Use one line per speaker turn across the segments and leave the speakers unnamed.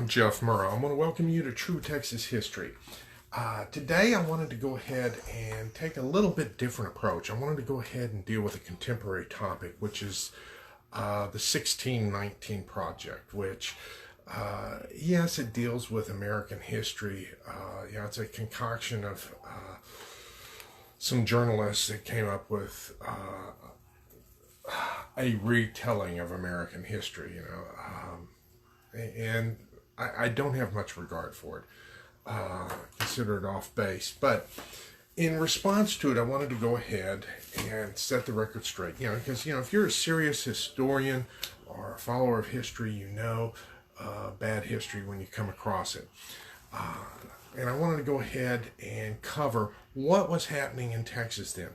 I'm Jeff Murrah. I want to welcome you to True Texas History. Today I wanted to go ahead and take a little bit different approach. I wanted to go ahead and deal with a contemporary topic, which is the 1619 Project, which, yes, it deals with American history. It's a concoction of some journalists that came up with a retelling of American history, and I don't have much regard for it. Consider it off base. But in response to it, I wanted to go ahead and set the record straight. Because, if you're a serious historian or a follower of history, bad history when you come across it. And I wanted to go ahead and cover what was happening in Texas then.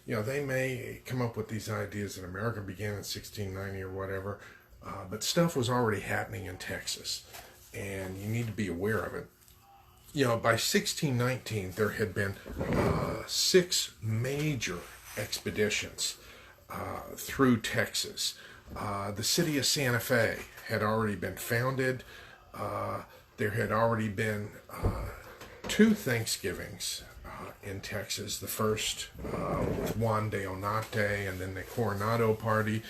They may come up with these ideas that America began in 1690 or whatever, but stuff was already happening in Texas, and you need to be aware of it. By 1619, there had been 6 major expeditions through Texas. The city of Santa Fe had already been founded. There had already been 2 Thanksgivings in Texas. The first with Juan de Onate, and then the Coronado Party.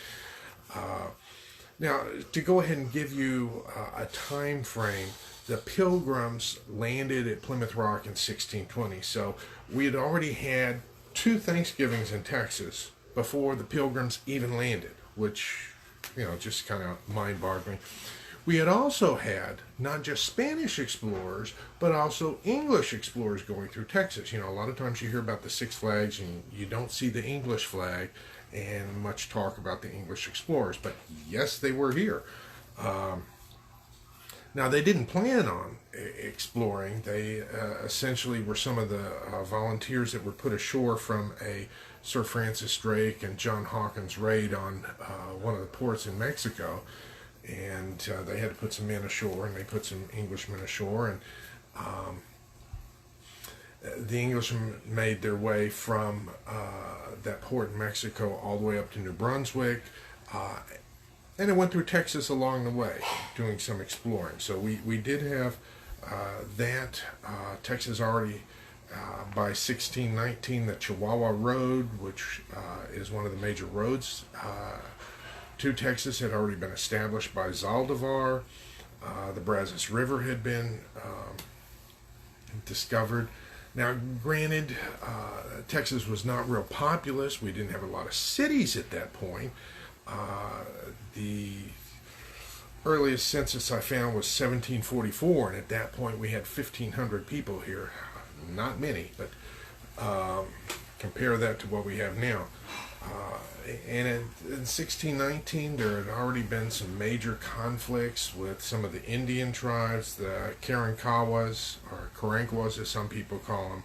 Now, to go ahead and give you a time frame, the Pilgrims landed at Plymouth Rock in 1620. So we had already had 2 Thanksgivings in Texas before the Pilgrims even landed, which, just kind of mind-boggling. We had also had not just Spanish explorers, but also English explorers going through Texas. A lot of times you hear about the 6 flags and you don't see the English flag and much talk about the English explorers. But yes, they were here. Now, they didn't plan on exploring. They essentially were some of the volunteers that were put ashore from a Sir Francis Drake and John Hawkins raid on one of the ports in Mexico. And they had to put some men ashore, and they put some Englishmen ashore, and the Englishmen made their way from that port in Mexico all the way up to New Brunswick, and it went through Texas along the way, doing some exploring. So we did have that. Texas already, by 1619, the Chihuahua Road, which is one of the major roads to Texas, had already been established by Zaldivar. The Brazos River had been discovered. Now, granted, Texas was not real populous. We didn't have a lot of cities at that point. The earliest census I found was 1744, and at that point we had 1,500 people here. Not many, but compare that to what we have now. And in 1619, there had already been some major conflicts with some of the Indian tribes, the Karankawas, or Karankawas as some people call them,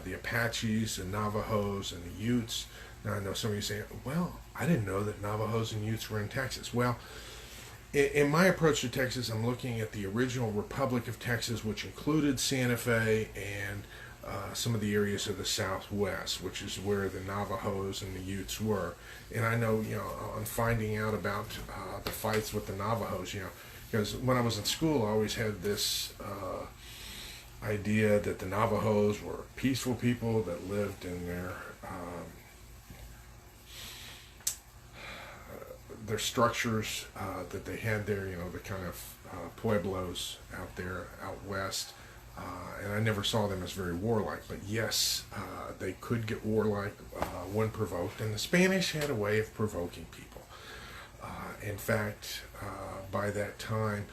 the Apaches, the Navajos, and the Utes. Now, I know some of you saying, well, I didn't know that Navajos and Utes were in Texas. Well, in my approach to Texas, I'm looking at the original Republic of Texas, which included Santa Fe and some of the areas of the Southwest, which is where the Navajos and the Utes were. And I know, on finding out about the fights with the Navajos, because when I was in school, I always had this idea that the Navajos were peaceful people that lived in their structures that they had there, the kind of pueblos out there, out west. And I never saw them as very warlike, but yes, they could get warlike when provoked, and the Spanish had a way of provoking people. In fact, by that time,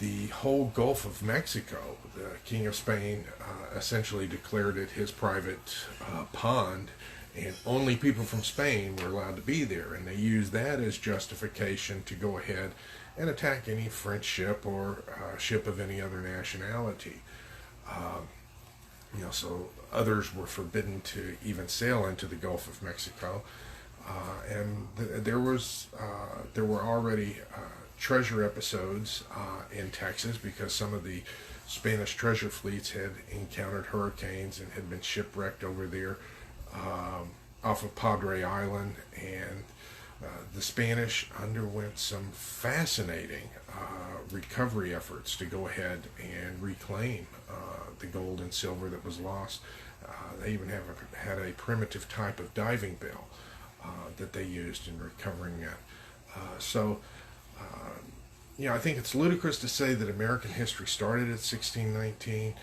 the whole Gulf of Mexico, the King of Spain essentially declared it his private pond, and only people from Spain were allowed to be there, and they used that as justification to go ahead and attack any French ship or ship of any other nationality. So others were forbidden to even sail into the Gulf of Mexico, and there were already treasure episodes in Texas, because some of the Spanish treasure fleets had encountered hurricanes and had been shipwrecked over there off of Padre Island, and the Spanish underwent some fascinating recovery efforts to go ahead and reclaim the gold and silver that was lost. They even had a primitive type of diving bell that they used in recovering that. I think it's ludicrous to say that American history started at 1619.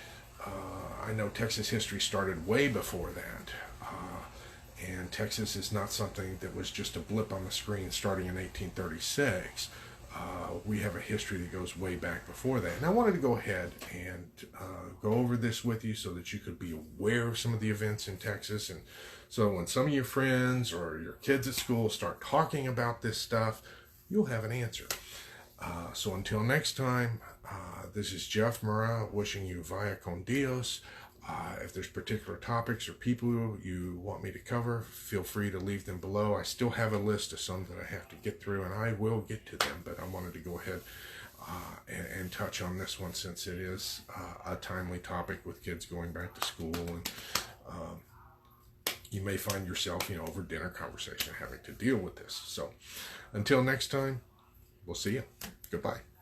I know Texas history started way before that. And Texas is not something that was just a blip on the screen starting in 1836. We have a history that goes way back before that. And I wanted to go ahead and go over this with you so that you could be aware of some of the events in Texas. And so when some of your friends or your kids at school start talking about this stuff, you'll have an answer. So until next time, this is Jeff Murrah wishing you vaya con Dios. If there's particular topics or people you want me to cover, feel free to leave them below. I still have a list of some that I have to get through, and I will get to them, but I wanted to go ahead and touch on this one since it is a timely topic with kids going back to school, and you may find yourself, over dinner conversation having to deal with this. So until next time, we'll see you. Goodbye.